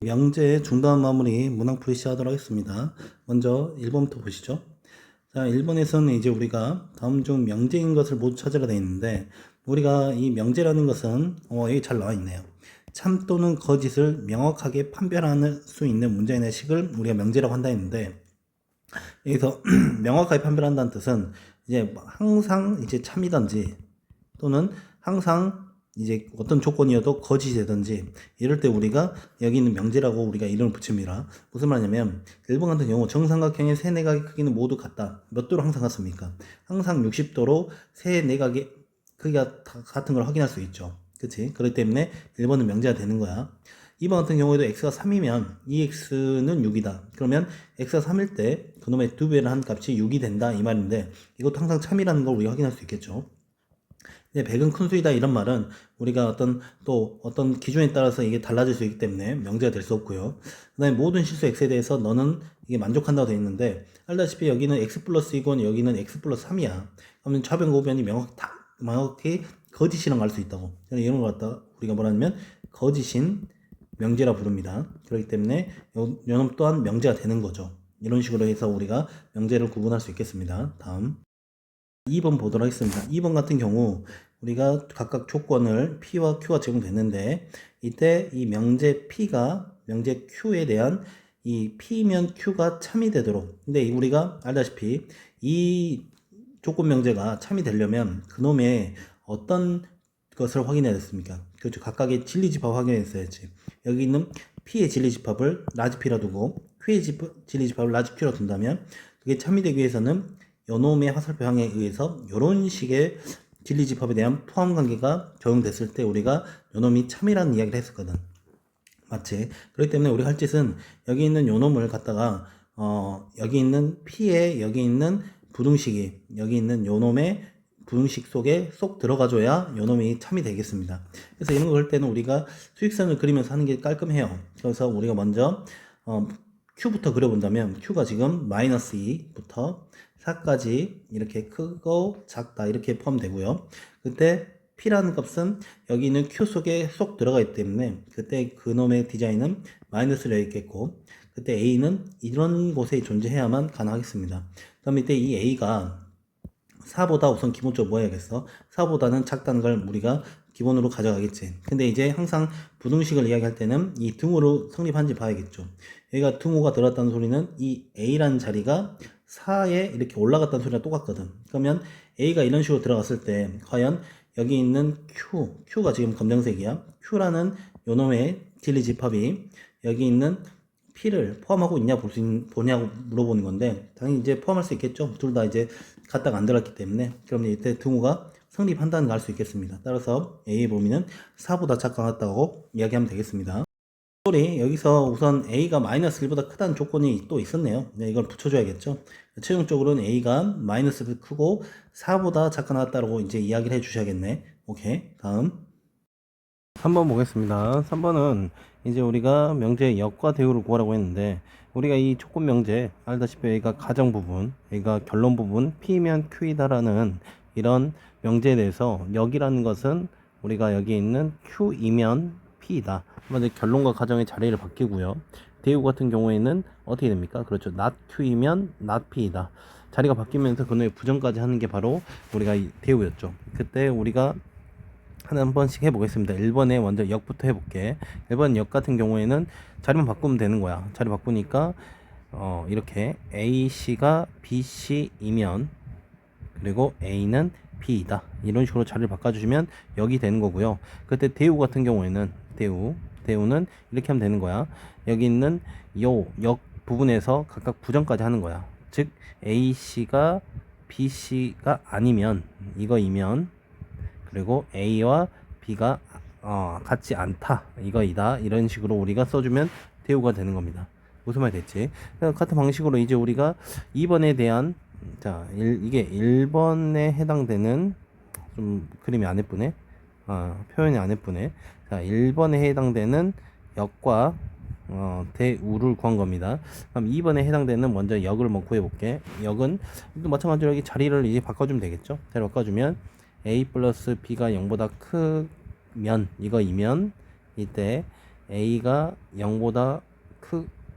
명제 중단 마무리 문항풀이 시작하도록 하겠습니다. 먼저 1번부터 보시죠. 자, 1번에서는 이제 우리가 다음 중 명제인 것을 모두 찾으라 되어 있는데, 우리가 이 명제라는 것은 여기 잘 나와 있네요. 참 또는 거짓을 명확하게 판별할 수 있는 문장의 식을 우리가 명제라고 한다 했는데, 여기서 명확하게 판별한다는 뜻은 이제 항상 이제 참이든지 또는 항상 이제 어떤 조건이어도 거짓이 되든지 이럴 때 우리가 여기 있는 명제라고 우리가 이름을 붙입니다. 무슨 말이냐면 1번 같은 경우 정삼각형의 세 내각의 크기는 모두 같다. 몇 도로 항상 같습니까? 항상 60도로 세 내각의 크기가 다 같은 걸 확인할 수 있죠. 그치? 그렇기 때문에 1번은 명제가 되는 거야. 2번 같은 경우에도 x가 3이면 이 x는 6이다. 그러면 x가 3일 때 그놈의 두 배를 한 값이 6이 된다 이 말인데, 이것도 항상 참이라는 걸 우리가 확인할 수 있겠죠. 이제 100은 큰 수이다 이런 말은 우리가 어떤 기준에 따라서 이게 달라질 수 있기 때문에 명제가 될 수 없고요. 그 다음에 모든 실수 x에 대해서 너는 이게 만족한다고 되어 있는데, 알다시피 여기는 x 플러스 2고 여기는 x 플러스 3이야. 그러면 좌변고변이 명확히 거짓이라고 알 수 있다고. 이런 걸 갖다 우리가 뭐라면 거짓인 명제라 부릅니다. 그렇기 때문에 요놈 또한 명제가 되는 거죠. 이런 식으로 해서 우리가 명제를 구분할 수 있겠습니다. 다음 2번 보도록 하겠습니다. 2번 같은 경우 우리가 각각 조건을 P와 Q가 제공됐는데, 이때 이 명제 Q에 대한 이 P면 Q가 참이 되도록, 근데 우리가 알다시피 이 조건 명제가 참이 되려면 그놈의 어떤 것을 확인해야 됐습니까? 그렇죠. 각각의 진리집합 확인했어야지. 여기 있는 P의 진리집합을 라지 P라 두고 Q의 진리집합을 라지 Q라 둔다면 그게 참이 되기 위해서는 요놈의 화살표항에 의해서 이런 식의 진리집합에 대한 포함관계가 적용됐을 때 우리가 요놈이 참이라는 이야기를 했었거든. 맞지? 그렇기 때문에 우리가 할 짓은 여기 있는 요놈을 갖다가 여기 있는 P에 여기 있는 부등식이 여기 있는 요놈의 부등식 속에 쏙 들어가줘야 요놈이 참이 되겠습니다. 그래서 이런 걸 할 때는 우리가 수직선을 그리면서 하는 게 깔끔해요. 그래서 우리가 먼저 Q부터 그려본다면 Q가 지금 마이너스 2부터 4까지 이렇게 크고 작다 이렇게 포함되고요. 그때 P라는 값은 여기 있는 Q 속에 쏙 들어가 있기 때문에 그때 그놈의 디자인은 마이너스를 있겠고, 그때 A는 이런 곳에 존재해야만 가능하겠습니다. 그럼 이때 이 A가 4보다 우선 기본적으로 뭐 해야겠어? 4보다는 작다는 걸 우리가 기본으로 가져가겠지. 근데 이제 항상 부등식을 이야기할 때는 이 등호로 성립한지 봐야겠죠. 여기가 등호가 들어갔다는 소리는 이 A라는 자리가 4에 이렇게 올라갔다는 소리랑 똑같거든. 그러면 A가 이런 식으로 들어갔을 때 과연 여기 있는 Q가 지금 검정색이야. Q라는 요놈의 진리집합이 여기 있는 P를 포함하고 있냐 보냐고 물어보는 건데, 당연히 이제 포함할 수 있겠죠. 둘 다 이제 갖다가 안 들어갔기 때문에. 그럼 이때 등호가 성립한다는 걸 알 수 있겠습니다. 따라서 A의 범위는 4보다 작아졌다고 이야기하면 되겠습니다. 여기서 우선 A가 마이너스 1보다 크다는 조건이 또 있었네요. 네, 이걸 붙여줘야겠죠. 최종적으로는 A가 마이너스 1 크고 4보다 작가 나왔다고 이제 이야기를 해주셔야겠네. 오케이. 다음 3번 보겠습니다. 3번은 이제 우리가 명제의 역과 대우를 구하라고 했는데, 우리가 이 조건 명제 알다시피 여기가 가정 부분, 여기가 결론 부분 P면 Q이다라는 이런 명제에 대해서 역이라는 것은 우리가 여기 있는 Q이면 P이다. 먼저 결론과 가정의 자리를 바뀌고요. 대우 같은 경우에는 어떻게 됩니까? 그렇죠. not Q이면 not P이다. 자리가 바뀌면서 그놈의 부정까지 하는 게 바로 우리가 이 대우였죠. 그때 우리가 한 번씩 해보겠습니다. 1번에 먼저 역부터 해볼게. 1번 역 같은 경우에는 자리만 바꾸면 되는 거야. 자리 바꾸니까 이렇게 AC가 BC이면 그리고 A는 B이다. 이런 식으로 자리를 바꿔주시면 역이 되는 거고요. 그때 대우 같은 경우에는 대우는 이렇게 하면 되는 거야. 여기 있는 요 역 부분에서 각각 부정까지 하는 거야. 즉 AC가 BC가 아니면 이거이면, 그리고 A와 B가 같지 않다 이거이다. 이런 식으로 우리가 써주면 대우가 되는 겁니다. 무슨 말 됐지? 같은 방식으로 이제 우리가 2번에 대한 이게 1번에 해당되는, 좀 그림이 안 예쁘네. 표현이 안 예쁘네. 자, 1번에 해당되는 역과 대우를 구한 겁니다. 그럼 2번에 해당되는 먼저 역을 뭐 구해볼게. 역은 또 마찬가지로 여기 자리를 이제 바꿔주면 되겠죠. 자리 바꿔주면 A 플러스 B가 0보다 크면 이거이면, 이때 A가 0보다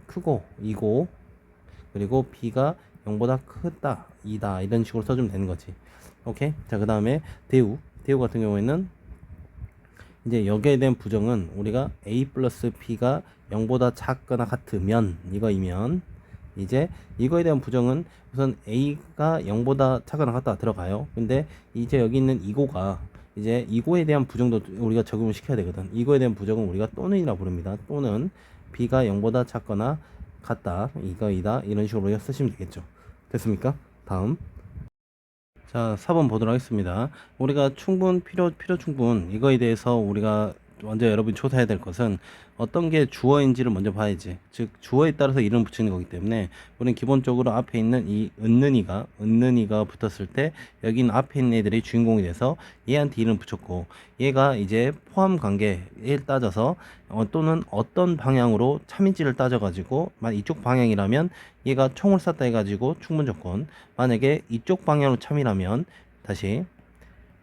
크고 이고, 그리고 B가 0보다 크다 이다, 이런 식으로 써주면 되는 거지. 오케이. 자, 그 다음에 대우 같은 경우에는 이제 여기에 대한 부정은 우리가 A 플러스 B가 0보다 작거나 같으면, 이거이면, 이제 이거에 대한 부정은 우선 A가 0보다 작거나 같다 들어가요. 근데 이제 여기 있는 이고가, 이제 이고에 대한 부정도 우리가 적용을 시켜야 되거든. 이거에 대한 부정은 우리가 또는이라 부릅니다. 또는 B가 0보다 작거나 같다, 이거이다, 이런 식으로 우리가 쓰시면 되겠죠. 됐습니까? 다음. 자, 4번 보도록 하겠습니다. 우리가 충분, 필요 충분, 이거에 대해서 우리가 먼저 여러분이 조사해야 될 것은 어떤 게 주어인지를 먼저 봐야지. 즉, 주어에 따라서 이름을 붙이는 거기 때문에 우리는 기본적으로 앞에 있는 이 은는이가 붙었을 때 여기는 앞에 있는 애들이 주인공이 돼서 얘한테 이름을 붙였고, 얘가 이제 포함 관계에 따져서 또는 어떤 방향으로 참인지를 따져가지고, 만약 이쪽 방향이라면 얘가 총을 쐈다 해가지고 충분 조건, 만약에 이쪽 방향으로 참이라면, 다시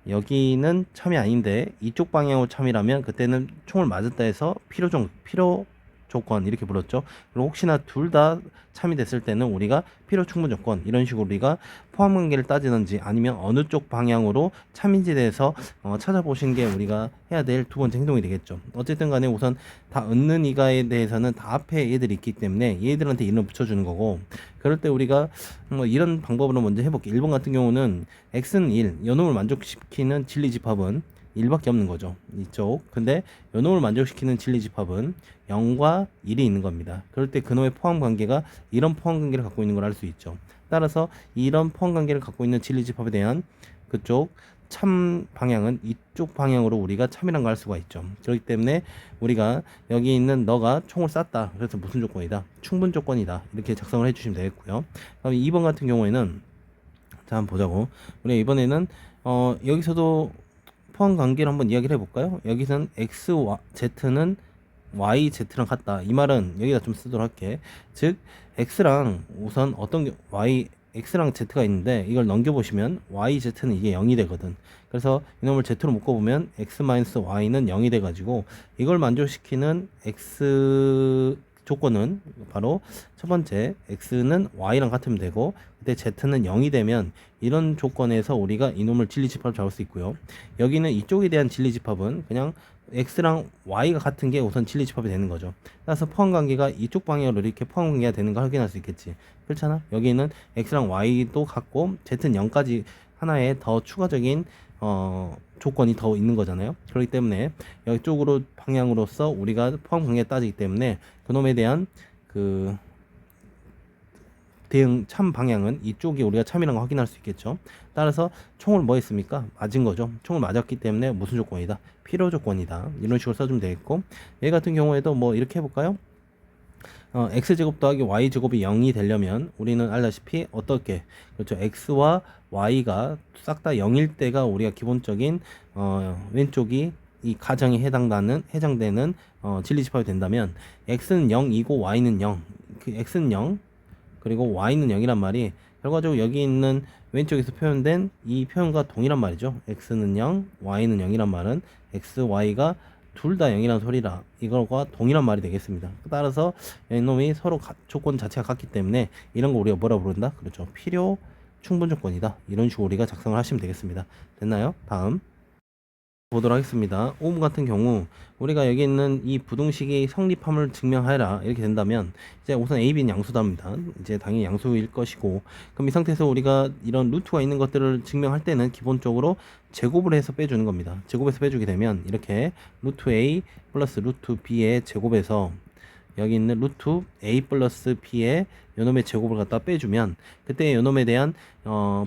여기는 참이 아닌데 이쪽 방향으로 참이라면 그때는 총을 맞았다 해서 필요 조건 이렇게 불렀죠. 그리고 혹시나 둘 다 참이 됐을 때는 우리가 필요 충분 조건, 이런 식으로 우리가 포함 관계를 따지는지 아니면 어느 쪽 방향으로 참인지에 대해서 찾아보시는 게 우리가 해야 될 두 번째 행동이 되겠죠. 어쨌든 간에 우선 다 얻는 이가에 대해서는 다 앞에 얘들이 있기 때문에 얘들한테 이름을 붙여주는 거고, 그럴 때 우리가 뭐 이런 방법으로 먼저 해볼게. 1번 같은 경우는 x는 1, 요놈을 만족시키는 진리집합은 1밖에 없는 거죠. 이쪽. 근데 요놈을 만족시키는 진리집합은 0과 1이 있는 겁니다. 그럴 때 그놈의 포함 관계가 이런 포함 관계를 갖고 있는 걸 알 수 있죠. 따라서 이런 포함 관계를 갖고 있는 진리집합에 대한 그쪽 참 방향은 이쪽 방향으로 우리가 참이란 걸 알 수가 있죠. 그렇기 때문에 우리가 여기 있는 너가 총을 쐈다, 그래서 무슨 조건이다? 충분 조건이다. 이렇게 작성을 해주시면 되겠고요. 그럼 2번 같은 경우에는, 자, 한번 보자고. 우리가 이번에는 여기서도 포함 관계를 한번 이야기를 해볼까요? 여기서는 x, z는 y, z랑 같다. 이 말은 여기다 좀 쓰도록 할게. 즉, x랑 우선 x랑 z가 있는데 이걸 넘겨보시면 y, z는 이게 0이 되거든. 그래서 이놈을 z로 묶어보면 x-y는 0이 돼가지고, 이걸 만족시키는 x 조건은 바로 첫 번째, x는 y랑 같으면 되고, 그때 z는 0이 되면 이런 조건에서 우리가 이놈을 진리집합을 잡을 수 있고요. 여기는 이쪽에 대한 진리집합은 그냥 x랑 y가 같은 게 우선 진리집합이 되는 거죠. 따라서 포함관계가 이쪽 방향으로 이렇게 포함관계가 되는 걸 확인할 수 있겠지. 그렇잖아? 여기는 x랑 y도 같고 z는 0까지 하나의 더 추가적인 조건이 더 있는 거잖아요. 그렇기 때문에 이쪽으로 방향으로서 우리가 포함관계를 따지기 때문에 그놈에 대한 그 대응 참 방향은 이쪽이 우리가 참이라는 걸 확인할 수 있겠죠. 따라서 총을 뭐 했습니까? 맞은 거죠. 총을 맞았기 때문에 무슨 조건이다? 필요 조건이다. 이런 식으로 써주면 되겠고, 얘 같은 경우에도 뭐 이렇게 해볼까요? x제곱 더하기 y제곱이 0이 되려면 우리는 알다시피 어떻게, 그렇죠, x와 y가 싹 다 0일 때가 우리가 기본적인 왼쪽이 이 가정에 해당되는 진리집합이 된다면, x는 0이고 y는 0, 그 x는 0 그리고 y는 0이란 말이 결과적으로 여기 있는 왼쪽에서 표현된 이 표현과 동일한 말이죠. x는 0, y는 0이란 말은 x, y가 둘 다 0이라는 소리라 이거과 동일한 말이 되겠습니다. 따라서 이놈이 서로 조건 자체가 같기 때문에 이런 거 우리가 뭐라 부른다? 그렇죠. 필요 충분 조건이다. 이런 식으로 우리가 작성을 하시면 되겠습니다. 됐나요? 다음 보도록 하겠습니다. 5번 같은 경우 우리가 여기 있는 이 부등식이 성립함을 증명하여라 이렇게 된다면, 이제 우선 a, b는 양수답니다. 이제 당연히 양수일 것이고, 그럼 이 상태에서 우리가 이런 루트가 있는 것들을 증명할 때는 기본적으로 제곱을 해서 빼주는 겁니다. 제곱해서 빼주게 되면 이렇게 루트 a 플러스 루트 b의 제곱에서 여기 있는 루트 a 플러스 b의 요놈의 제곱을 갖다 빼주면, 그때 요놈에 대한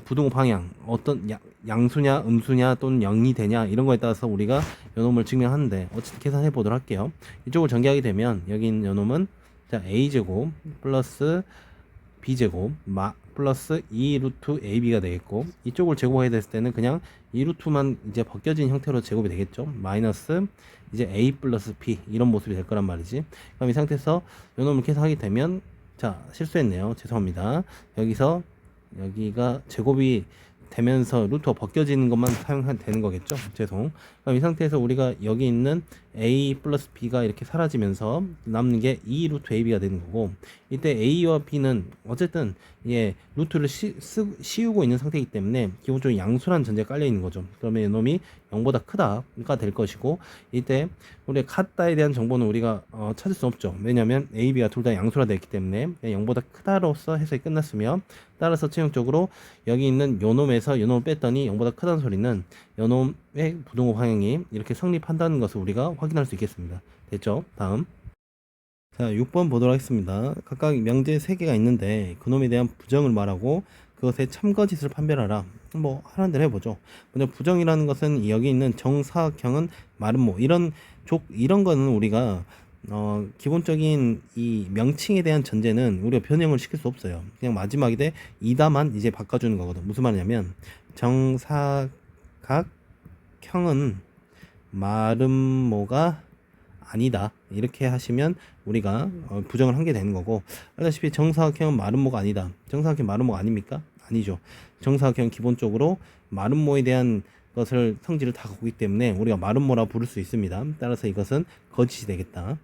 부등호 방향, 어떤 양수냐 음수냐 또는 0이 되냐 이런 거에 따라서 우리가 요놈을 증명하는데, 어쨌든 계산해 보도록 할게요. 이쪽을 전개하게 되면 여기 있는 요놈은 자 a제곱 플러스 b제곱 플러스 2 루트 ab가 되겠고, 이쪽을 제곱해야 됐을 때는 그냥 2 루트만 이제 벗겨진 형태로 제곱이 되겠죠. 마이너스 이제 a 플러스 b 이런 모습이 될 거란 말이지. 그럼 이 상태에서 요놈을 계산하게 되면, 자 실수했네요. 죄송합니다. 여기가 제곱이 되면서 루트가 벗겨지는 것만 사용하면 되는 거겠죠. 죄송. 그럼 이 상태에서 우리가 여기 있는 a 플러스 b가 이렇게 사라지면서 남는 게 2 루트 ab가 되는 거고, 이때 a와 b는 어쨌든 루트를 씌우고 있는 상태이기 때문에 기본적으로 양수라는 전제가 깔려 있는 거죠. 그러면 이놈이 0보다 크다가 될 것이고, 이때 우리가 같다에 대한 정보는 우리가 찾을 수 없죠. 왜냐하면 a, b가 둘 다 양수라 되어 있기 때문에 0보다 크다로서 해석이 끝났으며, 따라서 최종적으로 여기 있는 요놈에서 요놈을 뺐더니 0보다 크다는 소리는 요놈의 부등호 방향이 이렇게 성립한다는 것을 우리가 확인할 수 있겠습니다. 됐죠? 다음. 자, 6번 보도록 하겠습니다. 각각 명제 3개가 있는데 그놈에 대한 부정을 말하고 그것의 참거짓을 판별하라. 뭐 하는 대로 해보죠. 먼저 부정이라는 것은 여기 있는 정사각형은 마름모 이런 거는 우리가 기본적인 이 명칭에 대한 전제는 우리가 변형을 시킬 수 없어요. 그냥 마지막에 이다만 이제 바꿔주는 거거든. 무슨 말이냐면 정사각형은 마름모가 아니다 이렇게 하시면 우리가 부정을 한 게 되는 거고, 알다시피 정사각형은 마름모가 아니다. 정사각형 마름모가 아닙니까? 아니죠. 정사각형 기본적으로 마름모에 대한 것을 성질을 다 갖고 있기 때문에 우리가 마름모라 부를 수 있습니다. 따라서 이것은 거짓이 되겠다.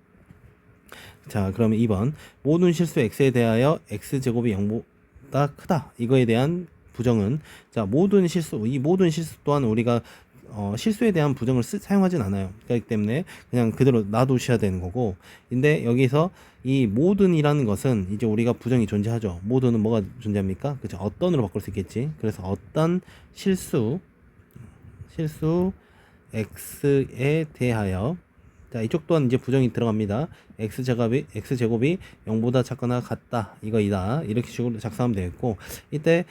자, 그러면 2번 모든 실수 x에 대하여 x제곱이 0보다 크다. 이거에 대한 부정은, 자, 이 모든 실수 또한 우리가 실수에 대한 부정을 사용하진 않아요. 그렇기 때문에 그냥 그대로 놔두셔야 되는 거고, 근데 여기서 이 모든이라는 것은 이제 우리가 부정이 존재하죠. 모든은 뭐가 존재합니까? 그죠? 어떤으로 바꿀 수 있겠지. 그래서 어떤 실수 x에 대하여, 자, 이쪽 또한 이제 부정이 들어갑니다. x제곱이 0보다 작거나 같다 이거이다 이렇게 식으로 작성하면 되겠고, 이때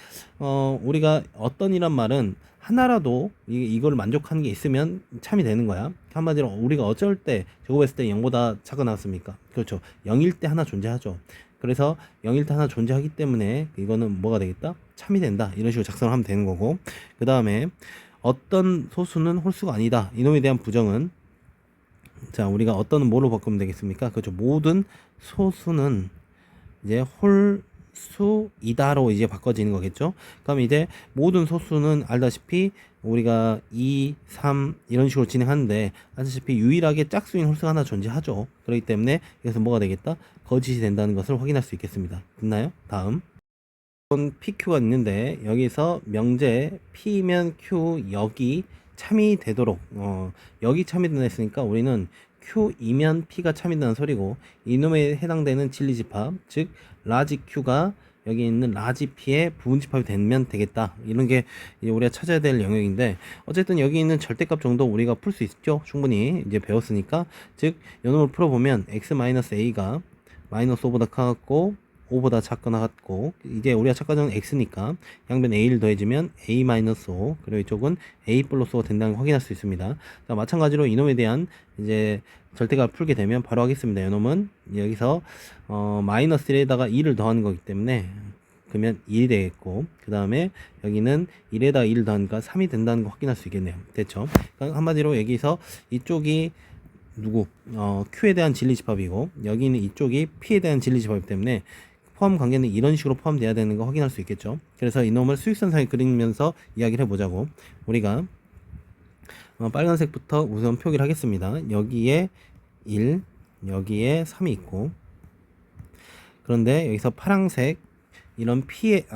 우리가 어떤이란 말은 하나라도 이걸 만족하는 게 있으면 참이 되는 거야. 한마디로 우리가 어쩔 때 제곱했을 때 0보다 작아 나왔습니까? 그렇죠. 0일 때 하나 존재하죠. 그래서 0일 때 하나 존재하기 때문에 이거는 뭐가 되겠다? 참이 된다. 이런 식으로 작성을 하면 되는 거고, 그 다음에 어떤 소수는 홀수가 아니다. 이놈에 대한 부정은, 자, 우리가 어떤은 뭐로 바꾸면 되겠습니까? 그렇죠. 모든 소수는 이제 홀수이다로 이제 바꿔지는 거겠죠. 그럼 이제 모든 소수는 알다시피 우리가 2, 3 이런 식으로 진행하는데, 알다시피 유일하게 짝수인 홀수가 하나 존재하죠. 그렇기 때문에 여기서 뭐가 되겠다? 거짓이 된다는 것을 확인할 수 있겠습니다. 됐나요? 다음. PQ가 있는데 여기서 명제 P면 Q 여기 참이 되도록 여기 참이 된다 했으니까 우리는 Q이면 P가 참이 된다는 소리고, 이놈에 해당되는 진리집합, 즉 라지 Q가 여기 있는 라지 P의 부분집합이 되면 되겠다. 이런 게 이제 우리가 찾아야 될 영역인데, 어쨌든 여기 있는 절대값 정도 우리가 풀 수 있죠. 충분히 이제 배웠으니까. 즉 이놈을 풀어보면 x-a가 마이너스 5보다 커갖고 5보다 작거나 같고, 이제 우리가 찾과정은 x니까 양변 a를 더해주면 a-5 그리고 이쪽은 a 플러스 5가 된다는 걸 확인할 수 있습니다. 자, 마찬가지로 이놈에 대한 이제 절대값 풀게 되면 바로 하겠습니다. 이놈은 여기서 마이너스 1에다가 2를 더하는 거기 때문에 그러면 1이 되겠고, 그 다음에 여기는 1에다가 2를 더하니까 3이 된다는 거 확인할 수 있겠네요. 됐죠? 그러니까 한마디로 여기서 이쪽이 Q에 대한 진리집합이고 여기는 이쪽이 P에 대한 진리집합이기 때문에 포함 관계는 이런 식으로 포함돼야 되는 거 확인할 수 있겠죠. 그래서 이놈을 수직선상에 그리면서 이야기를 해보자고. 우리가 빨간색부터 우선 표기를 하겠습니다. 여기에 1, 여기에 3이 있고, 그런데 여기서 파란색 이런 P의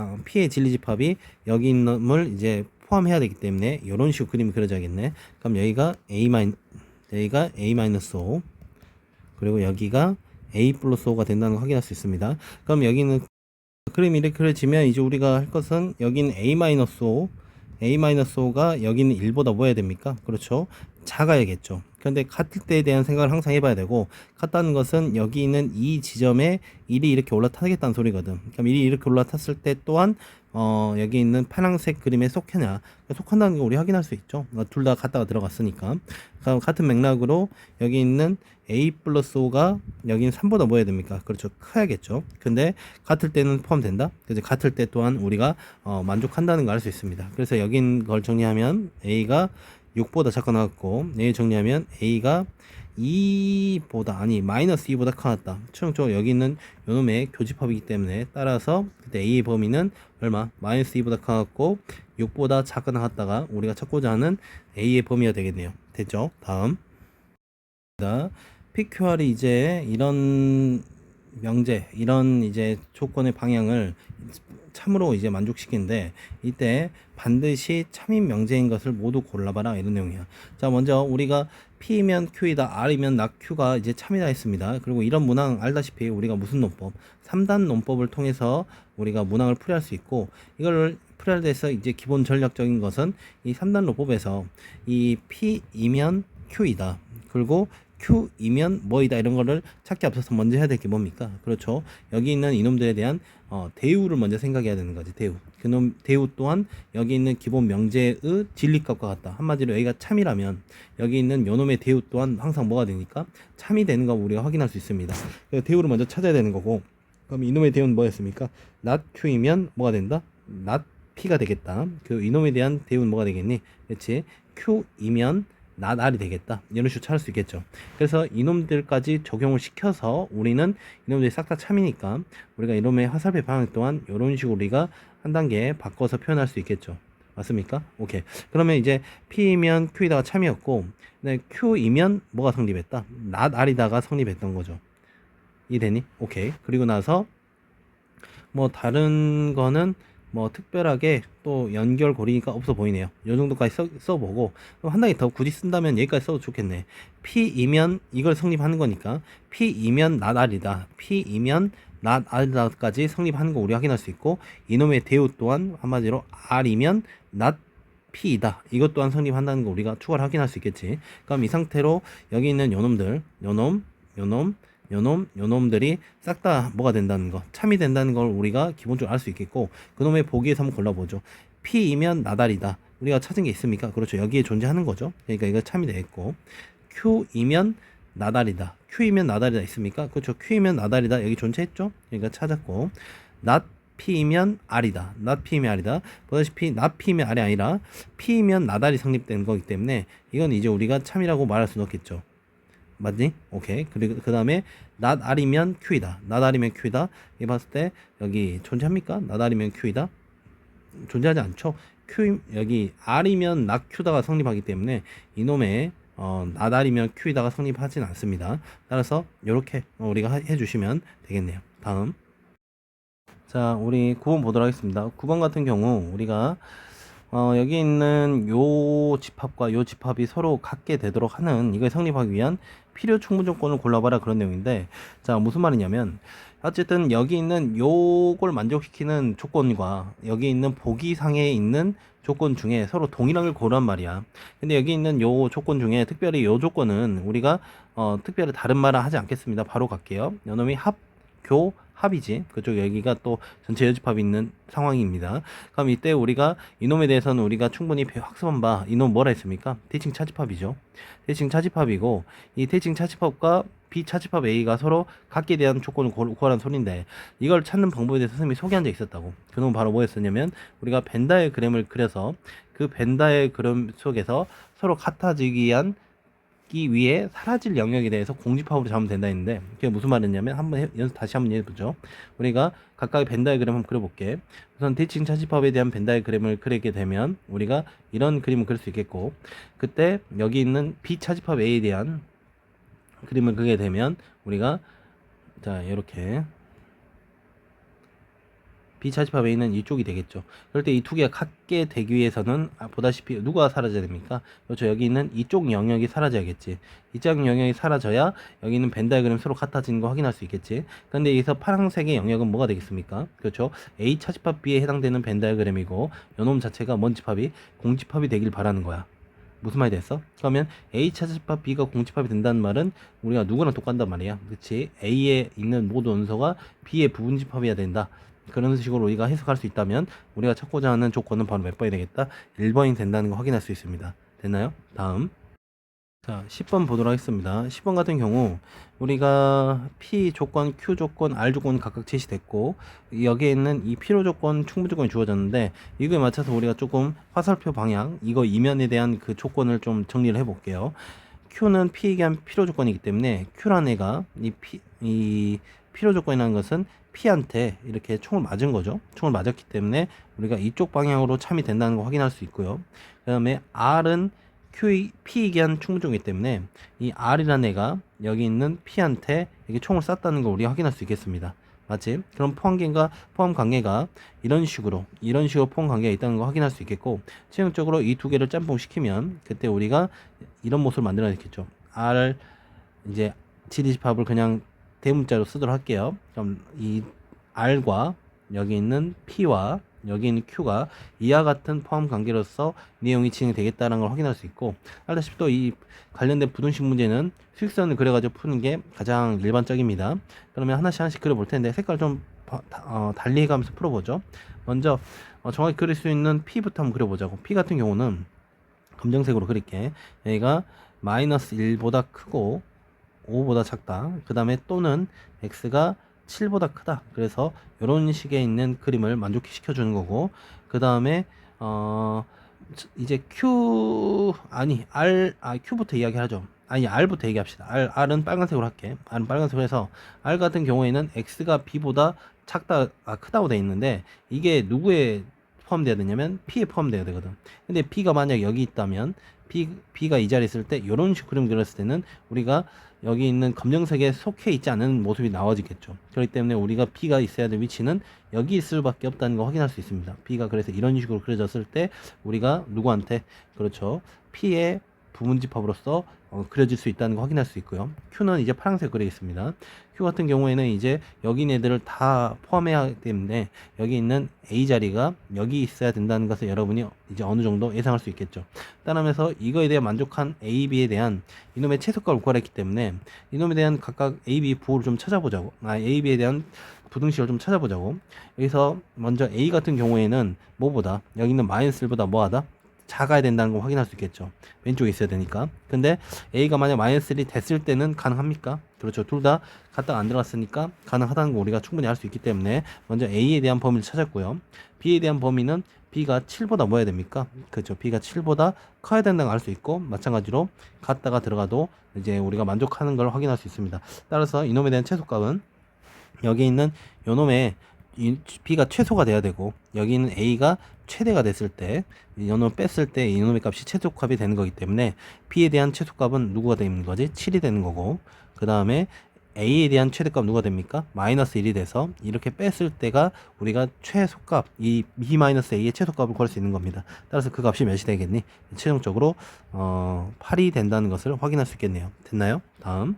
진리집합이 여기 있는 놈을 이제 포함해야 되기 때문에 이런 식으로 그림이 그려져야겠네. 그럼 여기가 A-5 그리고 여기가 A 플러스 5가 된다는 걸 확인할 수 있습니다. 그럼 여기는 그림이 이렇게 그려지면 이제 우리가 할 것은 여기는 A-5가 여기는 1보다 뭐 해야 됩니까? 그렇죠. 작아야겠죠. 그런데 같을 때에 대한 생각을 항상 해봐야 되고, 같다는 것은 여기 있는 이 지점에 1이 이렇게 올라타겠다는 소리거든. 그럼 1이 이렇게 올라탔을 때 또한 여기 있는 파란색 그림에 속하냐, 속한다는 거 우리 확인할 수 있죠. 둘 다 같다가 들어갔으니까. 그럼 같은 맥락으로 여기 있는 A 플러스 5가 여기는 3보다 뭐 해야 됩니까? 그렇죠. 커야겠죠. 근데 같을 때는 포함된다. 그래서 같을 때 또한 우리가 만족한다는 걸 알 수 있습니다. 그래서 여긴 걸 정리하면 A가 6보다 작거나 같고, A 정리하면 A가 마이너스 2보다 커졌다. 최종적으로 여기 있는 요놈의 교집합이기 때문에, 따라서 그때 A의 범위는 얼마? 마이너스 2보다 커졌고 6보다 작거나 같다가 우리가 찾고자 하는 A의 범위가 되겠네요. 됐죠? 다음. PQR이 이제 이런 명제, 이런 이제 조건의 방향을 참으로 이제 만족시키는데, 이때 반드시 참인 명제인 것을 모두 골라봐라, 이런 내용이야. 자, 먼저 우리가 P이면 Q이다, R이면 not Q가 이제 참이다 했습니다. 그리고 이런 문항 알다시피 우리가 무슨 논법, 3단 논법을 통해서 우리가 문항을 풀이할 수 있고, 이걸 풀이할 때서 이제 기본 전략적인 것은 이 3단 논법에서 이 P이면 Q이다, 그리고 Q이면 뭐이다, 이런 거를 찾기 앞서서 먼저 해야 될 게 뭡니까? 그렇죠. 여기 있는 이놈들에 대한 대우를 먼저 생각해야 되는 거지. 대우. 그놈 대우 또한 여기 있는 기본 명제의 진리값과 같다. 한마디로 여기가 참이라면 여기 있는 요놈의 대우 또한 항상 뭐가 되니까 참이 되는 거 우리가 확인할 수 있습니다. 그래서 대우를 먼저 찾아야 되는 거고, 그럼 이놈의 대우는 뭐였습니까? not Q이면 뭐가 된다? not P가 되겠다. 그 이놈에 대한 대우는 뭐가 되겠니? 그렇지. Q이면 not R이 되겠다. 이런 식으로 찾을 수 있겠죠. 그래서 이놈들까지 적용을 시켜서 우리는 이놈들이 싹 다 참이니까 우리가 이놈의 화살표 방향 또한 이런 식으로 우리가 한 단계 바꿔서 표현할 수 있겠죠. 맞습니까? 오케이. 그러면 이제 P이면 Q이다가 참이었고, 네, Q이면 뭐가 성립했다? not R이다가 성립했던 거죠. 이해되니? 오케이. 그리고 나서 뭐 다른 거는 뭐 특별하게 또 연결고리가 없어 보이네요. 요 정도까지 써보고, 한 단계 더 굳이 쓴다면 여기까지 써도 좋겠네. P이면 이걸 성립하는 거니까 P이면 not R이다, P이면 not R이다까지 성립하는 거 우리 확인할 수 있고, 이놈의 대우 또한 한마디로 R이면 not P이다, 이것 또한 성립한다는 거 우리가 추가로 확인할 수 있겠지. 그럼 이 상태로 여기 있는 요놈들, 요놈들이 싹 다 뭐가 된다는 거, 참이 된다는 걸 우리가 기본적으로 알 수 있겠고, 그놈의 보기에서 한번 골라보죠. P이면 나달이다, 우리가 찾은 게 있습니까? 그렇죠. 여기에 존재하는 거죠. 그러니까 이거 참이 되겠고, Q이면 나달이다, Q이면 나달이다 있습니까? 그렇죠. Q이면 나달이다, 여기 존재했죠. 그러니까 찾았고, not P이면 R이다, not P이면 R이다. 보다시피 not P이면 R이 아니라 P이면 나달이 성립된 거기 때문에 이건 이제 우리가 참이라고 말할 수는 없겠죠. 맞니? 오케이. 그리고 그 다음에 not R이면 Q이다, not R이면 Q이다. 이 봤을 때 여기 존재합니까? not R이면 Q이다 존재하지 않죠. Q, 여기 R이면 not Q다가 성립하기 때문에 이놈의 not R이면 Q이다가 성립하진 않습니다. 따라서 이렇게 우리가 해주시면 되겠네요. 다음. 자, 우리 9번 보도록 하겠습니다. 9번 같은 경우 우리가 여기 있는 요 집합과 요 집합이 서로 같게 되도록 하는, 이걸 성립하기 위한 필요 충분 조건을 골라봐라, 그런 내용인데, 자, 무슨 말이냐면 어쨌든 여기 있는 요걸 만족시키는 조건과 여기 있는 보기상에 있는 조건 중에 서로 동일한 걸 고르란 말이야. 근데 여기 있는 요 조건 중에 특별히 요 조건은 우리가 특별히 다른 말은 하지 않겠습니다. 바로 갈게요. 요놈이 합이지. 그쪽 여기가 또 전체 여집합이 있는 상황입니다. 그럼 이때 우리가 이놈에 대해서는 우리가 충분히 학습한 바, 이놈 뭐라 했습니까? 대칭 차집합이죠. 대칭 차집합이고, 이 대칭 차집합과 비차집합 A가 서로 각기에 대한 조건을 구하라는 소리인데, 이걸 찾는 방법에 대해서 선생님이 소개한 적 있었다고. 그놈은 바로 뭐였었냐면, 우리가 벤다이어그램을 그려서 그 벤다이어그램 속에서 서로 같아지기 위해 사라질 영역에 대해서 공집합으로 잡으면 된다 했는데, 그게 무슨 말이냐면, 다시 한번 해보죠. 우리가 각각의 벤다이어그램 한번 그려볼게. 우선 대칭 차집합에 대한 벤다이어그램을 그리게 되면 우리가 이런 그림을 그릴 수 있겠고, 그때 여기 있는 비차집합 A에 대한 그림을 그리게 되면 우리가 자, 이렇게 비차집합 A는 이쪽이 되겠죠. 그럴 때 이 두 개가 같게 되기 위해서는 보다시피 누가 사라져야 됩니까? 그렇죠. 여기 있는 이쪽 영역이 사라져야겠지. 이쪽 영역이 사라져야 여기 있는 벤다이어그램 서로 같아지는 거 확인할 수 있겠지. 그런데 여기서 파란색의 영역은 뭐가 되겠습니까? 그렇죠. A 차집합 B에 해당되는 벤다이어그램이고, 요놈 자체가 뭔 집합이? 공집합이 되길 바라는 거야. 무슨 말이 됐어? 그러면 A 차집합 B가 공집합이 된다는 말은 우리가 누구랑 똑같단 말이야. 그렇지. A에 있는 모든 원소가 B의 부분집합이어야 된다. 그런 식으로 우리가 해석할 수 있다면 우리가 찾고자 하는 조건은 바로 몇 번이 되겠다? 1번이 된다는 거 확인할 수 있습니다. 됐나요? 다음. 자, 10번 보도록 하겠습니다. 10번 같은 경우 우리가 P 조건, Q 조건, R 조건 각각 제시됐고, 여기에 있는 이 필요 조건, 충분 조건이 주어졌는데, 이거에 맞춰서 우리가 조금 화살표 방향, 이거 이면에 대한 그 조건을 좀 정리를 해볼게요. Q는 P에게 한 필요 조건이기 때문에 Q란 애가 이 필요 조건이라는 것은 P한테 이렇게 총을 맞은 거죠. 총을 맞았기 때문에 우리가 이쪽 방향으로 참이 된다는 거 확인할 수 있고요. 그 다음에 R은 P이기 한 충분종이기 때문에 이 R이라는 애가 여기 있는 P한테 이게 총을 쐈다는 걸 우리가 확인할 수 있겠습니다. 맞지? 그럼 포함 관계가 이런 식으로 포함 관계가 있다는 걸 확인할 수 있겠고, 최종적으로 이 두 개를 짬뽕 시키면 그때 우리가 이런 모습을 만들어냈겠죠. R 이제 지리집합을 그냥 대문자로 쓰도록 할게요. 그럼 이 R과 여기 있는 P와 여기 있는 Q가 이와 같은 포함 관계로서 내용이 진행되겠다는 걸 확인할 수 있고, 알다시피 또 이 관련된 부등식 문제는 수직선을 그려가지고 푸는 게 가장 일반적입니다. 그러면 하나씩 그려볼 텐데 색깔 좀 달리 해가면서 풀어보죠. 먼저 정확히 그릴 수 있는 P부터 한번 그려보자고. P 같은 경우는 검정색으로 그릴게. 여기가 마이너스 1보다 크고 5보다 작다. 그 다음에 또는 x가 7보다 크다. 그래서 이런 식의 있는 그림을 만족시켜 주는 거고, 그 다음에 이제 Q부터 이야기하죠. 아니, R부터 얘기합시다. R은 빨간색으로 할게. R은 빨간색으로 해서 R 같은 경우에는 x가 b보다 크다고 돼 있는데, 이게 누구에 포함돼야 되냐면 P에 포함돼야 되거든. 근데 P가 만약 여기 있다면 B가 이 자리에 있을 때 이런 식으로 그림 그렸을 때는 우리가 여기 있는 검정색에 속해 있지 않은 모습이 나와지겠죠. 그렇기 때문에 우리가 B가 있어야 될 위치는 여기 있을 수밖에 없다는 거 확인할 수 있습니다. B가 그래서 이런 식으로 그려졌을 때 우리가 누구한테, 그렇죠, P의 부문집합으로서 그려질 수 있다는 거 확인할 수 있고요. Q는 이제 파란색 그리겠습니다. Q 같은 경우에는 이제 여기 있는 애들을 다 포함해야 하기 때문에 여기 있는 A 자리가 여기 있어야 된다는 것을 여러분이 이제 어느 정도 예상할 수 있겠죠. 따라면서 이거에 대해 만족한 A, B에 대한 이놈의 최소값을 구하랬기 때문에 이놈에 대한 각각 A, B 부호를 좀 찾아보자고. A, B에 대한 부등식을 좀 찾아보자고. 여기서 먼저 A 같은 경우에는 뭐보다, 여기 있는 마이너스 1보다 뭐하다? 작아야 된다는 걸 확인할 수 있겠죠. 왼쪽에 있어야 되니까. 근데 A가 만약 마이너스 1이 됐을 때는 가능합니까? 그렇죠. 둘 다 갖다가 안 들어갔으니까 가능하다는 거 우리가 충분히 알 수 있기 때문에 먼저 A에 대한 범위를 찾았고요. B에 대한 범위는 B가 7보다 뭐 해야 됩니까? 그렇죠. B가 7보다 커야 된다는 걸 알 수 있고, 마찬가지로 갔다가 들어가도 이제 우리가 만족하는 걸 확인할 수 있습니다. 따라서 이놈에 대한 최소값은 여기 있는 요놈의 B가 최소가 돼야 되고, 여기 있는 A가 최대가 됐을 때, 이놈을 뺐을 때 이놈의 값이 최소값이 되는 거기 때문에 B에 대한 최소값은 누구가 되는 거지? 7이 되는 거고, 그 다음에 A에 대한 최대값 누가 됩니까? 마이너스 1이 돼서 이렇게 뺐을 때가 우리가 최소값, 이 B-A의 최소값을 구할 수 있는 겁니다. 따라서 그 값이 몇이 되겠니? 최종적으로 8이 된다는 것을 확인할 수 있겠네요. 됐나요? 다음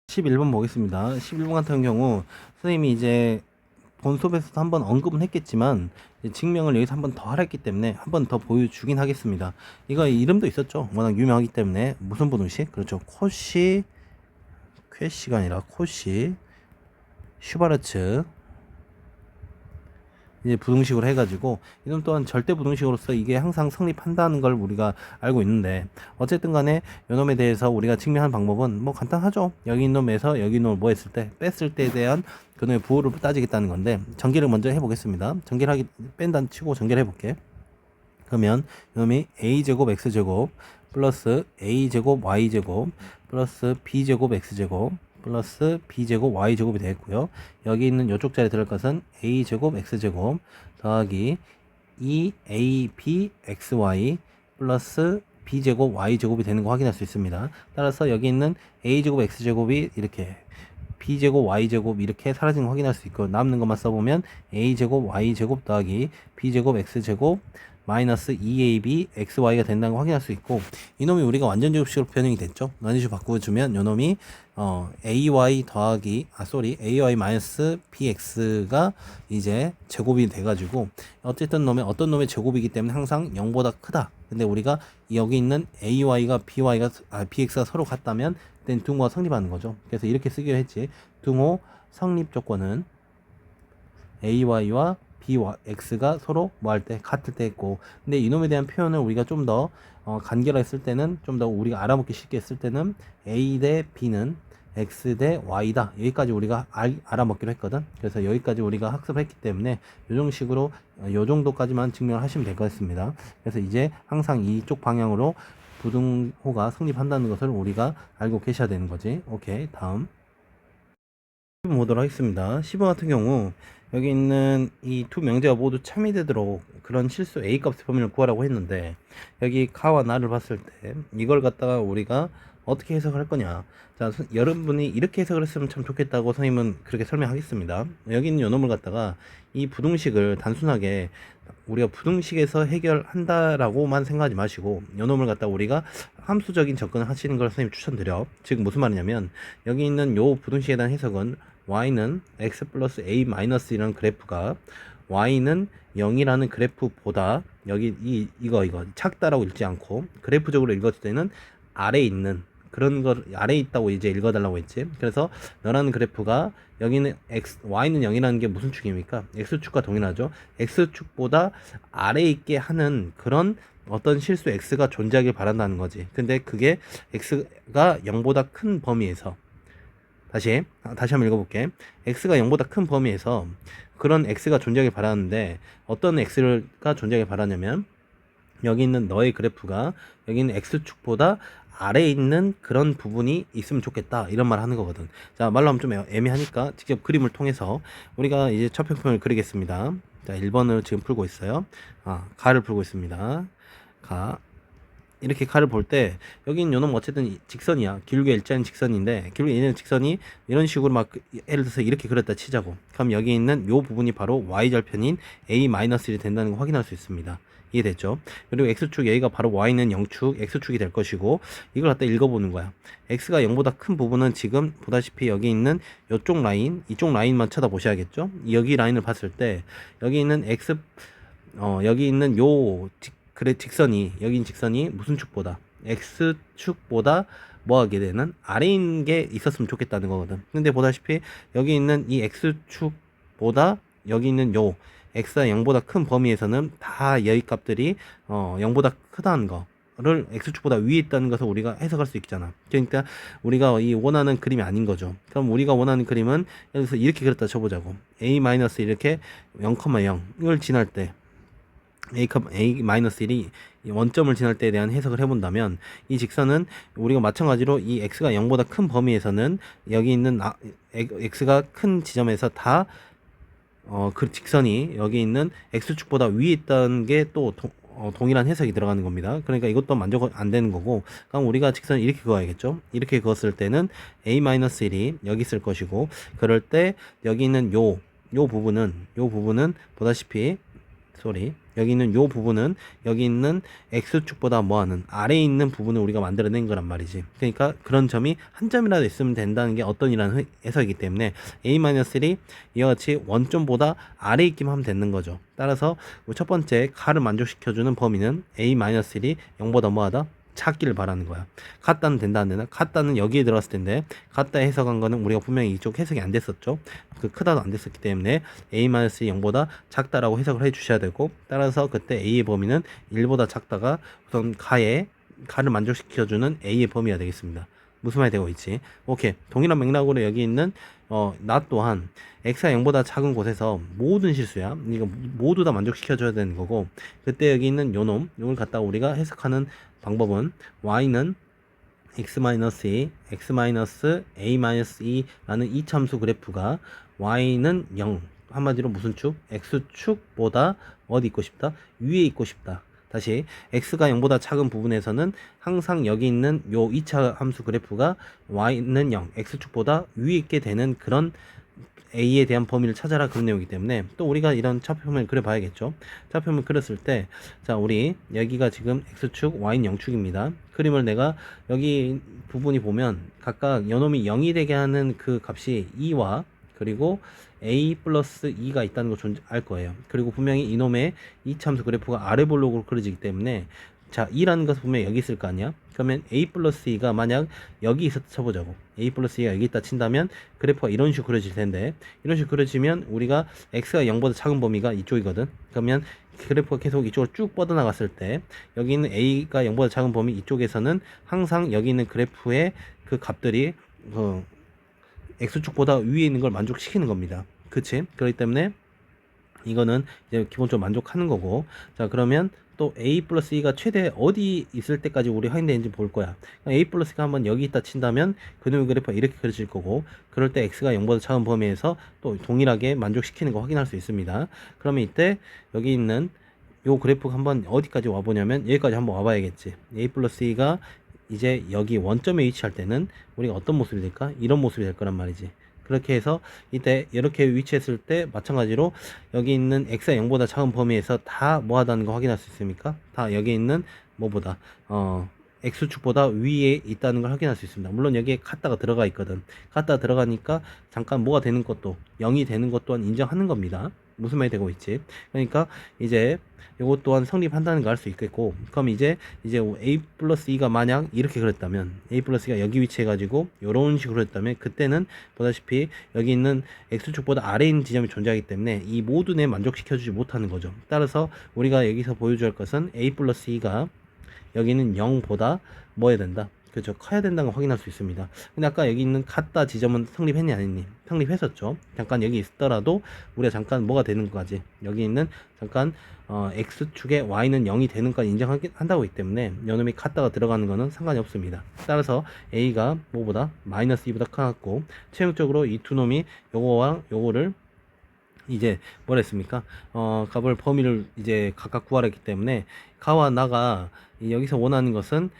11번 보겠습니다. 11번 같은 경우 선생님이 이제 본 수업에서도 한번 언급은 했겠지만 증명을 여기서 한번 더 하랬기 때문에 한번 더 보여주긴 하겠습니다. 이거 이름도 있었죠. 워낙 유명하기 때문에. 무슨 부등식? 그렇죠. 퀘시가 아니라 코시 슈바르츠 이제 부등식으로 해가지고, 이놈 또한 절대 부등식으로서 이게 항상 성립한다는 걸 우리가 알고 있는데, 어쨌든 간에 이놈에 대해서 우리가 증명하는 방법은 뭐 간단하죠. 여기 이놈에서 여기 이놈을 뭐 했을 때, 뺐을 때에 대한 그놈의 부호를 따지겠다는 건데, 전개를 먼저 해보겠습니다. 전개를 뺀다 치고 전개를 해볼게. 그러면 이놈이 a제곱 x제곱 플러스 a제곱 y제곱 플러스 b제곱 x제곱 플러스 b제곱 y제곱이 되겠고요. 여기 있는 이쪽 자리에 들어갈 것은 a제곱 x제곱 더하기 2ab xy 플러스 b제곱 y제곱이 되는 거 확인할 수 있습니다. 따라서 여기 있는 a제곱 x제곱이 이렇게 b제곱 y제곱 이렇게 사라지는 거 확인할 수 있고, 남는 것만 써보면 a제곱 y제곱 더하기 b제곱 x제곱 마이너스 2ab xy가 된다는 거 확인할 수 있고, 이놈이 우리가 완전제곱식으로 변형이 됐죠. 완전제곱 바꿔주면 이놈이 ay 더하기 ay 마이너스 bx가 이제 제곱이 돼가지고, 어쨌든 어떤 놈의 제곱이기 때문에 항상 0보다 크다. 근데 우리가 여기 있는 ay가 bx가 서로 같다면 그땐 등호가 성립하는 거죠. 그래서 이렇게 쓰기로 했지. 등호 성립 조건은 ay와 bx가 서로 뭐 할 때 같을 때 했고, 근데 이놈에 대한 표현을 우리가 좀 더 간결했을 때는, 좀 더 우리가 알아먹기 쉽게 했을 때는 a 대 b는 x 대 y다. 여기까지 우리가 알아먹기로 했거든. 그래서 여기까지 우리가 학습을 했기 때문에 이 정식으로 요 정도까지만 증명을 하시면 될 것 같습니다. 그래서 이제 항상 이쪽 방향으로 부등호가 성립한다는 것을 우리가 알고 계셔야 되는 거지. 오케이, 다음 10번 보도록 하겠습니다. 10번 같은 경우 여기 있는 이 두 명제가 모두 참이되도록 그런 실수 A 값의 범위를 구하라고 했는데, 여기 가와 나를 봤을 때 이걸 갖다가 우리가 어떻게 해석할 거냐. 자, 여러분이 이렇게 해석을 했으면 참 좋겠다고 선생님은 그렇게 설명하겠습니다. 여기 있는 요놈을 갖다가 이 부등식을 단순하게 우리가 부등식에서 해결한다라고만 생각하지 마시고, 요놈을 갖다가 우리가 함수적인 접근을 하시는 걸 선생님 추천드려. 즉 무슨 말이냐면, 여기 있는 요 부등식에 대한 해석은 y는 x 플러스 a 마이너스 이라는 그래프가 y는 0이라는 그래프보다, 여기 이거 작다라고 읽지 않고 그래프적으로 읽었을 때는 아래에 있는 그런 걸 아래에 있다고 이제 읽어달라고 했지. 그래서 너라는 그래프가 여기는 y는 0이라는 게 무슨 축입니까? x축과 동일하죠. x축보다 아래에 있게 하는 그런 어떤 실수 x가 존재하길 바란다는 거지. 근데 그게 x가 0보다 큰 범위에서, 다시 한번 읽어볼게. x가 0보다 큰 범위에서 그런 x가 존재하길 바라는데, 어떤 x가 존재하길 바라냐면, 여기 있는 너의 그래프가 여기 있는 x축보다 아래에 있는 그런 부분이 있으면 좋겠다, 이런 말 하는 거거든. 자, 말로 하면 좀 애매하니까 직접 그림을 통해서 우리가 이제 첫 평평을 그리겠습니다. 자, 1번을 지금 풀고 있어요. 가를 풀고 있습니다. 이렇게 칼을 볼 때 여기 있는 요놈 어쨌든 직선이야. 길게 일자인 직선인데, 길게 있는 직선이 이런 식으로 막 예를 들어서 이렇게 그렸다 치자고. 그럼 여기 있는 요 부분이 바로 y절편인 a-1이 된다는 거 확인할 수 있습니다. 이해됐죠? 그리고 x축 여기가 바로 y는 0축 x축이 될 것이고, 이걸 갖다 읽어보는 거야. x가 0보다 큰 부분은 지금 보다시피 여기 있는 요쪽 라인, 이쪽 라인만 쳐다보셔야겠죠? 여기 라인을 봤을 때 여기 있는 여기 있는 직선이, 여기 있는 직선이 무슨 축보다, x축보다 뭐 하게 되는 아래인 게 있었으면 좋겠다는 거거든. 근데 보다시피 여기 있는 이 x축보다 여기 있는 요 x가 0보다 큰 범위에서는 다 여기 값들이 0보다 크다는 거를 x축보다 위에 있다는 것을 우리가 해석할 수 있잖아. 그러니까 우리가 이 원하는 그림이 아닌 거죠. 그럼 우리가 원하는 그림은 예를 들어서 이렇게 그렸다 쳐보자고. a 마이너스 이렇게 0,0을 지날 때 a-1이 원점을 지날 때에 대한 해석을 해본다면, 이 직선은 우리가 마찬가지로 이 x가 0보다 큰 범위에서는 여기 있는 x가 큰 지점에서 다 그 직선이 여기 있는 x축보다 위에 있다는 게 또 동일한 해석이 들어가는 겁니다. 그러니까 이것도 만족 안 되는 거고, 그럼 우리가 직선을 이렇게 그어야겠죠. 이렇게 그었을 때는 a-1이 여기 있을 것이고, 그럴 때 여기 있는 요 부분은 보다시피 여기 있는 요 부분은 여기 있는 x축보다 뭐하는 아래에 있는 부분을 우리가 만들어낸 거란 말이지. 그러니까 그런 점이 한 점이라도 있으면 된다는 게 어떤이라는 해석이기 때문에 a-1이 이와 같이 원점보다 아래에 있기만 하면 되는 거죠. 따라서 첫 번째 가를 만족시켜주는 범위는 a-1이 0보다 뭐하다? 찾기를 바라는 거야. 같다는 된다 안 되나? 같다는 여기에 들어갔을 텐데, 같다 해석한 거는 우리가 분명히 이쪽 해석이 안 됐었죠. 그 크다도 안 됐었기 때문에 a-이 0보다 작다라고 해석을 해 주셔야 되고, 따라서 그때 a의 범위는 1보다 작다가 우선 가를 만족시켜주는 a의 범위가 되겠습니다. 무슨 말이 되고 있지? 오케이. 동일한 맥락으로 여기 있는 나 또한 x가 0보다 작은 곳에서 모든 실수야. 이거 모두 다 만족시켜줘야 되는 거고, 그때 여기 있는 요걸 갖다가 우리가 해석하는 방법은 y는 x-2, x-a-2라는 이참수 그래프가 y는 0, 한마디로 무슨 축? x축보다 어디 있고 싶다? 위에 있고 싶다. 다시 x가 0보다 작은 부분에서는 항상 여기 있는 요 2차 함수 그래프가 y는 0, x축보다 위에 있게 되는 그런 a에 대한 범위를 찾아라, 그런 내용이기 때문에 또 우리가 이런 차표면을 그려봐야겠죠. 차표면 그렸을 때, 자, 우리 여기가 지금 x축, y는 0축입니다. 그림을 내가 여기 부분이 보면 각각 요놈이 0이 되게 하는 그 값이 2와 그리고 a 플러스 2가 있다는 걸 알 거예요. 그리고 분명히 이놈의 이참수 그래프가 아래 볼록으로 그려지기 때문에, 자, 2라는 것은 분명히 여기 있을 거 아니야? 그러면 a 플러스 2가 만약 여기 있었다 쳐보자고. a 플러스 2가 여기 있다 친다면 그래프가 이런 식으로 그려질 텐데, 이런 식으로 그려지면 우리가 x가 0보다 작은 범위가 이쪽이거든. 그러면 그래프가 계속 이쪽으로 쭉 뻗어나갔을 때 여기 있는 a가 0보다 작은 범위 이쪽에서는 항상 여기 있는 그래프의 그 값들이 x축보다 위에 있는 걸 만족시키는 겁니다. 그치? 그렇기 때문에 이거는 이제 기본적으로 만족하는 거고, 자, 그러면 또 a 플러스 2가 최대 어디 있을 때까지 우리 확인되는지 볼 거야. a 플러스 2가 한번 여기 있다 친다면 그놈의 그래프가 이렇게 그려질 거고, 그럴 때 x가 0보다 작은 범위에서 또 동일하게 만족시키는 거 확인할 수 있습니다. 그러면 이때 여기 있는 요 그래프가 한번 어디까지 와보냐면 여기까지 한번 와봐야겠지. a 플러스 2가 이제 여기 원점에 위치할 때는 우리가 어떤 모습이 될까? 이런 모습이 될 거란 말이지. 그렇게 해서 이때 이렇게 위치했을 때 마찬가지로 여기 있는 x가 0보다 작은 범위에서 다 뭐하다는 거 확인할 수 있습니까? 다 여기 있는 뭐보다 x축보다 위에 있다는 걸 확인할 수 있습니다. 물론 여기에 카타가 들어가 있거든. 카타 들어가니까 잠깐 뭐가 되는 것도 0이 되는 것 또한 인정하는 겁니다. 무슨 말이 되고 있지? 그러니까 이제 요것 또한 성립한다는 걸 알 수 있겠고, 그럼 이제 a 플러스 2가 만약 이렇게 그랬다면, a 플러스 2가 여기 위치해가지고 요런 식으로 했다면, 그때는 보다시피 여기 있는 x축보다 아래에 있는 지점이 존재하기 때문에 이 모든에 만족시켜주지 못하는 거죠. 따라서 우리가 여기서 보여줘야 할 것은 a 플러스 2가 여기는 0보다 뭐 해야 된다? 그렇죠. 커야 된다는 걸 확인할 수 있습니다. 근데 아까 여기 있는 카타 지점은 성립했니 아니니? 성립했었죠. 잠깐 여기 있더라도 우리가 잠깐 뭐가 되는 것까지 여기 있는 잠깐 x축에 y는 0이 되는 것까지 인정한다고 하기 때문에 요놈이 카타가 들어가는 거는 상관이 없습니다. 따라서 a가 뭐보다 마이너스 2보다 커갖고 최종적으로 이 두 놈이 요거와 요거를 이제 뭐라 했습니까? 값을 범위를 이제 각각 구하랬기 때문에 가와 나가 여기서 원하는 것은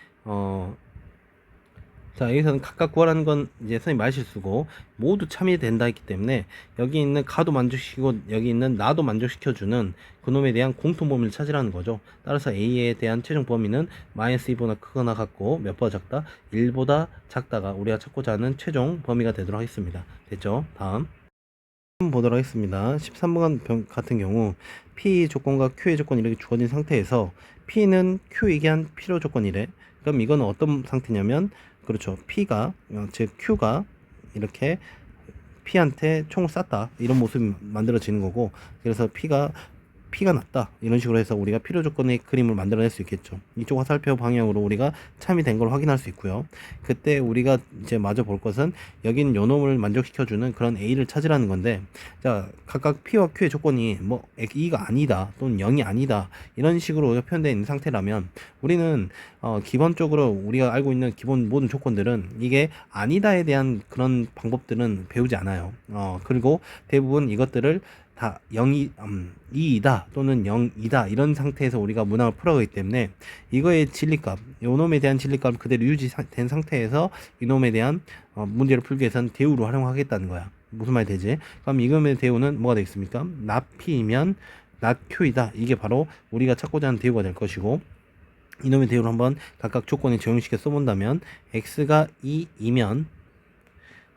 자, 여기서는 각각 구하라는 건 이제 선생님 말실수고 모두 참여된다 했기 때문에 여기 있는 가도 만족시키고 여기 있는 나도 만족시켜주는 그놈에 대한 공통 범위를 찾으라는 거죠. 따라서 A에 대한 최종 범위는 마이너스 2보다 크거나 같고 몇 보다 작다? 1보다 작다가 우리가 찾고자 하는 최종 범위가 되도록 하겠습니다. 됐죠? 다음 보도록 하겠습니다. 13번 같은 경우 P 조건과 Q의 조건이 이렇게 주어진 상태에서 P는 Q이게 한 필요 조건이래. 그럼 이거는 어떤 상태냐면, 그렇죠, P가 즉 Q가 이렇게 P한테 총을 쐈다 이런 모습이 만들어지는 거고, 그래서 P가 났다 이런 식으로 해서 우리가 필요 조건의 그림을 만들어낼 수 있겠죠. 이쪽 화살표 방향으로 우리가 참이 된 걸 확인할 수 있고요. 그때 우리가 이제 마저 볼 것은 여기는 요 놈을 만족시켜주는 그런 A를 찾으라는 건데, 자 각각 P와 Q의 조건이 뭐 2가 아니다 또는 0이 아니다 이런 식으로 표현되어 있는 상태라면 우리는 기본적으로 우리가 알고 있는 기본 모든 조건들은 이게 아니다에 대한 그런 방법들은 배우지 않아요. 그리고 대부분 이것들을 다 0이 2이다 또는 0이다 이런 상태에서 우리가 문항을 풀어가기 때문에 이거의 진리값, 요놈에 대한 진리값 그대로 유지된 상태에서 이놈에 대한 문제를 풀기 위해서는 대우로 활용하겠다는 거야. 무슨 말이 되지? 그럼 이놈의 대우는 뭐가 되겠습니까? not P이면 not Q이다. 이게 바로 우리가 찾고자 하는 대우가 될 것이고, 이놈의 대우를 한번 각각 조건에 적용시켜 써본다면 x가 2이면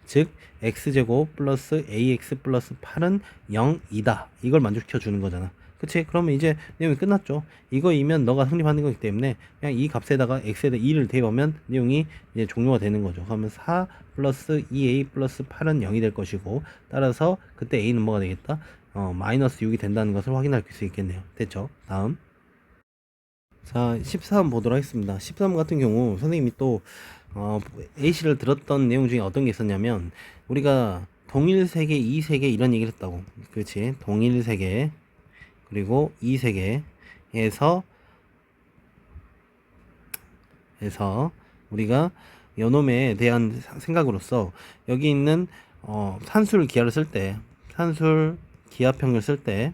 즉 x제곱 플러스 ax 플러스 8은 0이다 이걸 만족시켜 주는 거잖아. 그치? 그러면 이제 내용이 끝났죠. 이거이면 너가 성립하는 거기 때문에 그냥 이 값에다가 x에다 2를 대입하면 내용이 이제 종료가 되는 거죠. 그러면 4 플러스 2a 플러스 8은 0이 될 것이고, 따라서 그때 a는 뭐가 되겠다? 마이너스 6이 된다는 것을 확인할 수 있겠네요. 됐죠? 다음 자 13번 보도록 하겠습니다. 13번 같은 경우 선생님이 또 A씨를 들었던 내용 중에 어떤 게 있었냐면, 우리가 동일 세계, 이 세계 이런 얘기를 했다고. 그렇지? 동일 세계 그리고 이 세계에서 우리가 요놈에 대한 생각으로서 여기 있는 산술 기하를 쓸 때, 산술 기하평을 쓸 때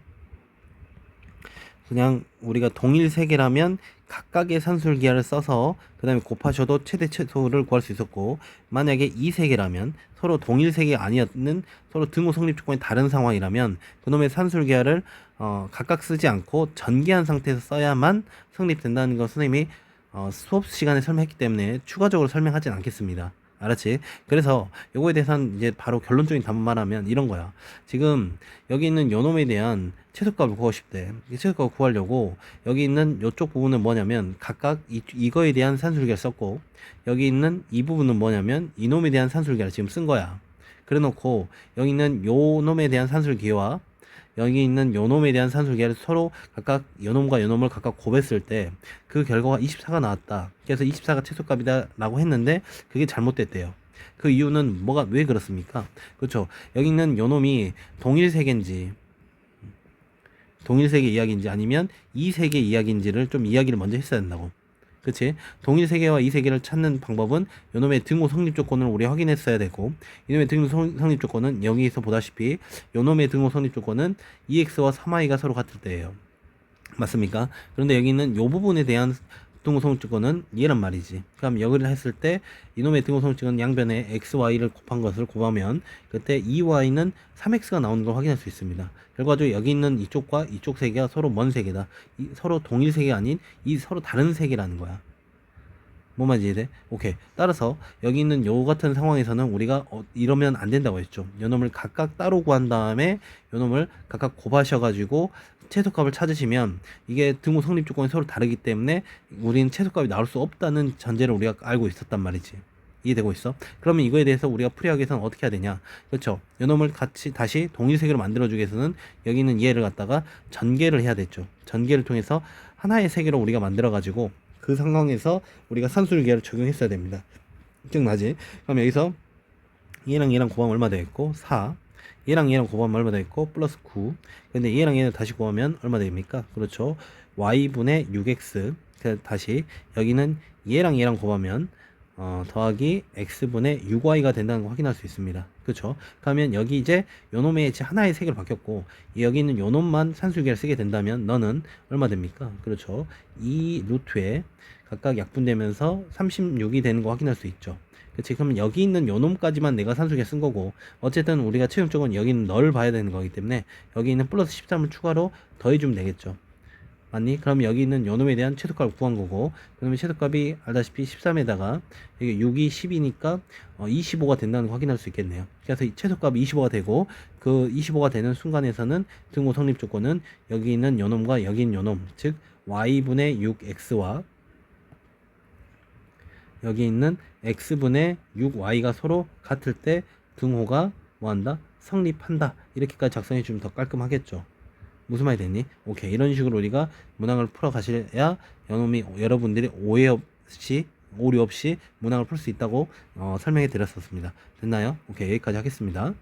그냥 우리가 동일 세계라면 각각의 산술기하를 써서 그 다음에 곱하셔도 최대 최소를 구할 수 있었고, 만약에 이 세계라면 서로 동일 세계가 아니었는 서로 등호 성립 조건이 다른 상황이라면 그놈의 산술기하를 각각 쓰지 않고 전기한 상태에서 써야만 성립된다는 거 선생님이 수업 시간에 설명했기 때문에 추가적으로 설명하진 않겠습니다. 알았지? 그래서 요거에 대해서는 이제 바로 결론적인 답만 하면 이런 거야. 지금 여기 있는 요놈에 대한 최소값을 구하고 싶대. 이 최소값을 구하려고 여기 있는 요쪽 부분은 뭐냐면 각각 이거에 대한 산술기를 썼고, 여기 있는 이 부분은 뭐냐면 이놈에 대한 산술기를 지금 쓴 거야. 그래 놓고 여기 있는 요놈에 대한 산술기와 여기 있는 요놈에 대한 산술기를 서로 각각 요놈과 요놈을 각각 곱했을 때 그 결과가 24가 나왔다. 그래서 24가 최소값이다 라고 했는데 그게 잘못됐대요. 그 이유는 왜 그렇습니까? 그렇죠. 여기 있는 요놈이 동일 세계인지 동일 세계 이야기인지 아니면 이 세계 이야기인지를 좀 이야기를 먼저 했어야 된다고. 그치? 동일 세계와 이 세계를 찾는 방법은 요놈의 등호 성립 조건을 우리 확인했어야 되고, 이놈의 등호 성립 조건은 여기서 보다시피 요놈의 등호 성립 조건은 2x와 3y가 서로 같을 때예요. 맞습니까? 그런데 여기 있는 요 부분에 대한 등호 성립 조건은 얘란 말이지. 그럼 여기를 했을 때 이놈의 등호 성립 조건 양변에 x, y를 곱한 것을 곱하면 그때 2y는 3x가 나오는 걸 확인할 수 있습니다. 결과적으로 여기 있는 이쪽과 이쪽 세계가 서로 먼 세계다. 서로 동일 세계가 아닌 이 서로 다른 세계라는 거야. 뭔 말인지 이해돼? 오케이. 따라서 여기 있는 요 같은 상황에서는 우리가 이러면 안 된다고 했죠. 요놈을 각각 따로 구한 다음에 요놈을 각각 곱하셔가지고 최소값을 찾으시면 이게 등호 성립 조건이 서로 다르기 때문에 우리는 최소값이 나올 수 없다는 전제를 우리가 알고 있었단 말이지. 이해되고 있어? 그러면 이거에 대해서 우리가 풀이하기 위해서는 어떻게 해야 되냐? 그렇죠. 요놈을 같이 다시 동일 세계로 만들어주기 위해서는 여기 있는 얘를 갖다가 전개를 해야 됐죠. 전개를 통해서 하나의 세계로 우리가 만들어가지고 그 상황에서 우리가 산술계를 적용했어야 됩니다. 기억나지? 그럼 여기서 얘랑 얘랑 곱하면 얼마 되겠고 4, 얘랑 얘랑 곱하면 얼마 되겠고 플러스 9. 근데 얘랑 얘를 다시 곱하면 얼마 됩니까? 그렇죠. y분의 6x. 다시 여기는 얘랑 얘랑 곱하면 더하기 x분의 6y가 된다는 거 확인할 수 있습니다. 그렇죠? 그러면 여기 이제 요놈의 하나의 세계로 바뀌었고 여기 있는 요놈만 산술계를 쓰게 된다면 너는 얼마 됩니까? 그렇죠? 이 루트에 각각 약분되면서 36이 되는 거 확인할 수 있죠. 그렇지? 그럼 여기 있는 요놈까지만 내가 산술계 쓴 거고 어쨌든 우리가 최종적으로 여기 있는 널 봐야 되는 거기 때문에 여기 있는 플러스 13을 추가로 더해주면 되겠죠. 맞니? 그럼 여기 있는 요놈에 대한 최소값을 구한 거고 그러면 최소값이 알다시피 13에다가 여기 6이 10이니까 25가 된다는 거 확인할 수 있겠네요. 그래서 이 최소값이 25가 되고 그 25가 되는 순간에서는 등호 성립 조건은 여기 있는 요놈과 여기 있는 요놈 즉 y분의 6x와 여기 있는 x분의 6y가 서로 같을 때 등호가 뭐한다? 성립한다. 이렇게까지 작성해 주면 더 깔끔하겠죠. 무슨 말이 됐니? 오케이. 이런 식으로 우리가 문항을 풀어 가셔야 여러분들이 오류 없이 문항을 풀 수 있다고 설명해 드렸었습니다. 됐나요? 오케이. 여기까지 하겠습니다.